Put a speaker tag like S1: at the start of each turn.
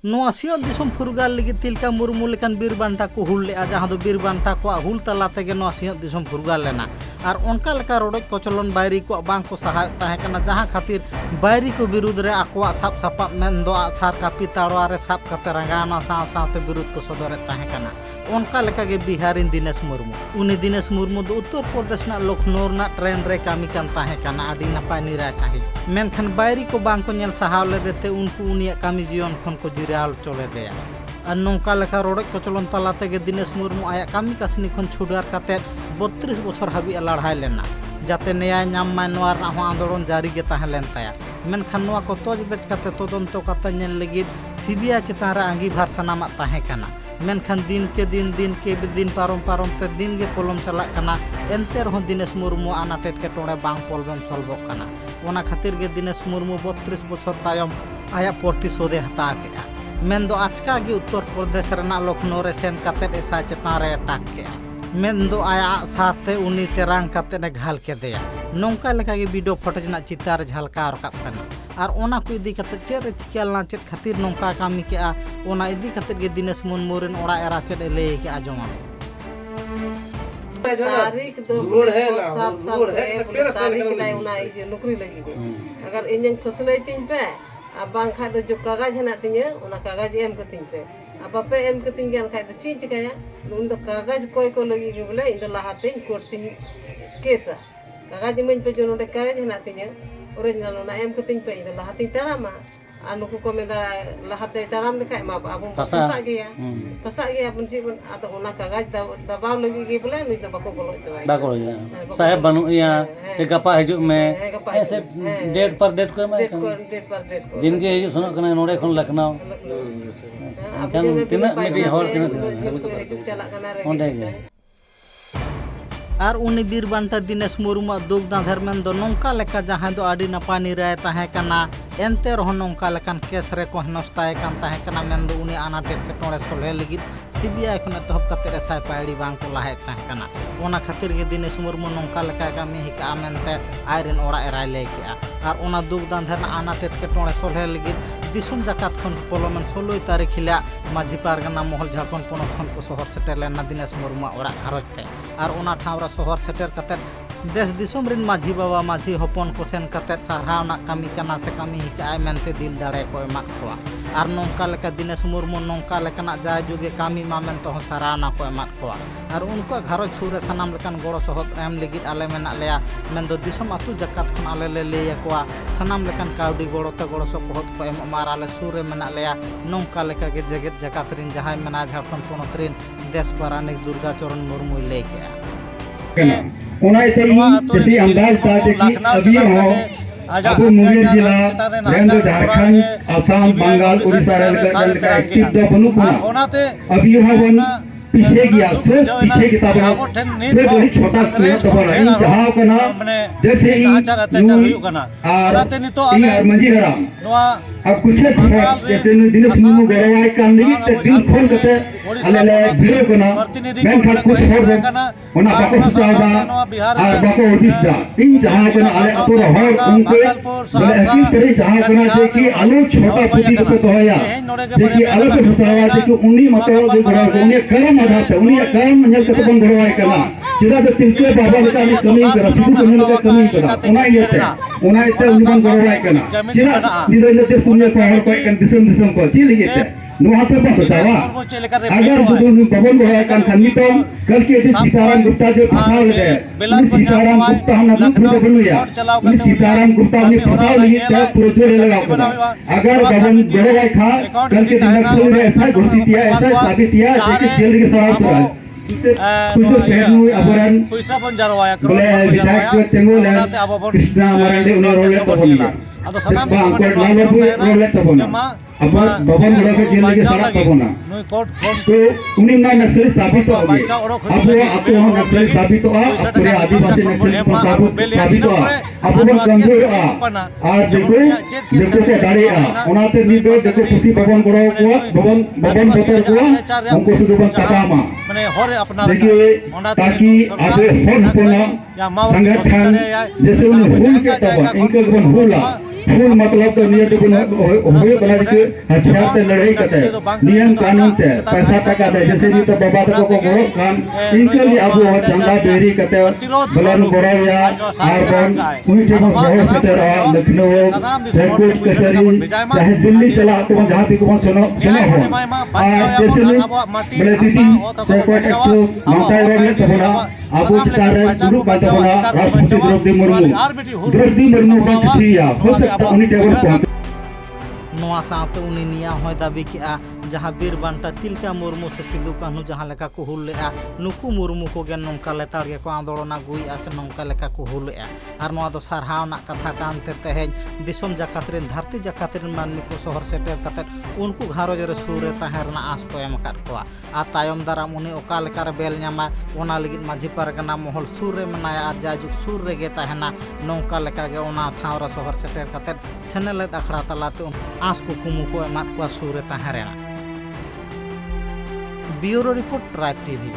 S1: सियोत दिसम फुरगाल लगी तिलका मुर्मू लेकान बीर बांटा को हुल ले जहाँ दो बीर बांटा को हुल तला तेगे सियोत दिसम फुरगाल लेना और उनका लेका रोडक कोचलन बायरी को बांग को सहाय ताहे कना जहाँ खातिर बायरी को विरुद्ध रे आकोआ साप सापा मेन दो सार कापी ताड़वा रे साप कते रंगाना साव सावते विरुद्ध को सदरे ताहे कना उनका लेका गे बिहारिन दिनेश मुर्मू उनी दिनेश मुर्मू दो उत्तर प्रदेश ना लखनऊ ना ट्रेन रे कामी कान ताहे कना आडी नपाय निराय साही मेनखान बायरी को बांग को नेल सहाव ले देते उनको उनिया कामी जीवन खन को जिराल चले दे और नौका लेखा रोडक कोचलन तला तेगे दिनेश मुर्मू आया कामी कासनी खन छुडार काते 32 बछर हाबी लड़ाई लेना जाते न्याय नाम माय नोआर ना हो आंदोलन जारी गे ताहे लेन ताया मेनखान नोआ को तोज बेच काते तदंतो काते नेल लगी सीबीआई चितान रे आंगीभार सनामा ताहे कना मेनखान दिन के दिन पारम ते दिन गे पोलम चला कना एनते रहो दिनेश मुर्मू आनाटेट के टोड़े बांग पोलबेम सॉल्वक कना ओना खातिर गे दिनेश मुर्मू 32 बछर तायम आया प्रतिशोधे हता के मेन दो आचका गे उत्तर प्रदेश रेना लखनऊ रे सेन काते एसा चितान रे टाक के मेन दो आया साथे उनी तेरांग काते ने घाल के देया नौका लेका गे वीडियो फुटेज ना चितार झलका रकाब कना और ओना को इदी काते चेर चिकेलना चेत खातिर नौका कामी के ओना इदी काते गे दिनेश मुर्मू रेन ओड़ा एरा चेत ले के आजमा
S2: तारीख दो तारीख लाई उना इजे नौकरी लगी अगर इनजन फसले तीन पे अब बांग खा दो जो कागज है ना तिने उना कागज एम के तीन पे अब बापे एम के तीन गन खाय तो चीज चिकाया उन तो कागज कोई को लगी के बोले इन तो लहाते कोर्ट तीन केस कागज में पे जो नोटे कागज है ना तिने ओरिजिनल उना एम के तीन पे इन तो लहाते तारामा anu ko meda lahate taram lekai ma abun pasak gaya pun cibun atau una kagaj dabaw lagi ge bole ni to bako bolo coy
S3: bako ya saheb banu ya ke gapa hijuk me ऐसे date पर date को मैं दिन के हिjuk sonok kana node khon laknau kan tina medi hor tina
S2: chalak kana re
S3: onde ge
S1: और उनी बीर बांटा दिनेश मुर्मू दुग्धा धर्मेन दो नौका लेका जहाँ दो आडी नपा निराय ताहे कना एनते रहो नौका लेकान केस रे को हनस्ताय कान ताहे कना मेन दो उनी आनाटेट के टोड़े सोले लगी सीबीआई खन एतहब काते एसआई पायड़ी बांग को लाहे ताहे कना ओना खातिर गे दिनेश मुर्मू नौका लेका कामी हिका मेनते आयरन ओड़ा एराय ले के और ओना दुग्धा धर्म आनाटेट के टोड़े सोले लगी दिसुम जाकात खन पोलोमन 16 तारीख हिला माझी पारगना महल झारखंड पोनत खन को शहर सेटेर लेना दिनेश मुर्मू ओड़ा घरज ते और ओना ठावरा शहर सेटेर काते देश दिसुम रिन माझी बाबा माझी हपन को सेन काते सारहावना कामी कना से कामी हिकाय मेनते दिल दाड़े को एमा कोआ और नौका लेका दिनेश मुर्मू नौका लेकाना जाय जुगे कामी मा मेन तो सारावना को एमा कोआ और उनको घरज छुरे सनाम लेकान गड़ो सहद एम लगी आले मेना लेया मेन दो दिसुम आतु जाकात खन आले ले लेया कोआ सनाम लेकान कावडी गड़ो ते गड़ो सहद को एम माराले सुरे मेना लेया नौका लेका गे जगत जाकात रिन जहाय मेना झारखंड पोनत रिन देश परानिक दुर्गा चरण मुर्मू ले के
S4: जैसे अंदाज था कि अभी हो अबू मुंगेर जिला रेंदो झारखंड आसाम बंगाल उड़ीसा का एक्टिव द बनुपुना अभी हो पीछे गया सिर्फ पीछे की तरफ से बड़ी छोटा तबला इन जहां का नाम जैसे इन मंजी हराम अब कुछ जैसे दिनेश मुर्मू गरवाई का नहीं तो दिन फोन करते अले भिड़ो कना मैं खा कुछ हो ओना बाको सुचावा और बाको ओडिसा इन जहां का अले अतुर हो उनको बले हकीम करे जहां कना से कि आलू छोटा पुटी को तो होया देखिए आलू को सुचावा से कि उन्हीं मतो जो गरा उन्हें कर्म आधार पे उन्हीं कर्म नेल के बन गरवाई कना चिरा तो तिलके बाबा का कमी करा सिद्धू कमी का कमी करा ओना इते उन्हीं गरवाई कना चिरा दिदो देश दुनिया को हर कोई kan disem को चिली गेते नुहा पे बस दावा अगर जो भवन गरवाई kan खनितम कल के सीताराम गुप्ता जो फसाव गए सीताराम गुप्ता हम ना खुद बनुया सीताराम गुप्ता ने फसाव लगी तो प्रोजेक्ट लगा अगर भवन गरवाई खा कल के नक्सल रे ऐसा घोषित किया ऐसा साबित किया कि जेल के सवाल पर कुछ पहलू अबरन
S3: पैसा बन जारवाया
S4: बोले विधायक को तेंगुल कृष्णा मरांडे उन्हें रोले तो बोलिया
S3: ado sanam
S4: ko rolle to bona अब भवन गड़ा के जेल के सड़क तो bona तो उन्हीं ना नक्सली साबित हो गए अब आपको नक्सली साबित हुआ पूरे आदिवासी नक्सली साबित हुआ अब वो कमजोर आ देखो को दाड़ी आ उनाते नी दो देखो खुशी भवन गड़ा को भवन बतर को हमको से दुबन तकामा
S3: माने हर अपना
S4: देखिए ताकि आगे हर कोना संगठन जैसे उन्हें हुल के तब इनके बन हुला फूल मतलब तो नियत बन होय बना के हथियार ते लड़ाई करते नियम कानून ते पैसा टका दे जैसे जी तो बाबा तक को गरो कान इनके लिए अब वो झंडा बेरी करते बलन बोराया आरबन उन्हीं के बहुत से तेरा लखनऊ जयपुर कचहरी चाहे दिल्ली चला तो जहां भी को सुनो हो जैसे बोले दीदी से कोई एक माता रोड तो बना आबो चितारे गुरु बात बना राष्ट्रपति द्रौपदी मुर्मू को चिट्ठिया हो सकता उन्हीं टेबल पहुंच
S1: नोआ साथे उनी निया होय दाबी किया जहां बीर बांटा तिलका मुर्मू से सिद्धू कान्हू जहां लेका को हुल लेआ नुकु मुर्मू को गे नोंका लेतार गे को आंदोलन गुइआ से नोंका लेका को हुल लेआ आर नोआ दो सारहावना कथा कानते तेहेज दिसोम जाकातरिन धरती जाकातरिन मानमी को शहर सेटेर कते उनको घारोज रे सुरे ताहेरना आस को एम काट कोआ आ तायम दाराम उनी ओका लेका रे बेल न्यामा ओना लगित माझी पारगना महल सुर रे मनाया आ जाजुक सुर रे गे ताहेना नोंका लेका गे ओना थावरा शहर सेटेर कते सेनेले अखड़ा तलाते आस को कुमु को एमा को सुरे ताहेरेना ब्यूरो रिपोर्ट ट्राइब टीवी।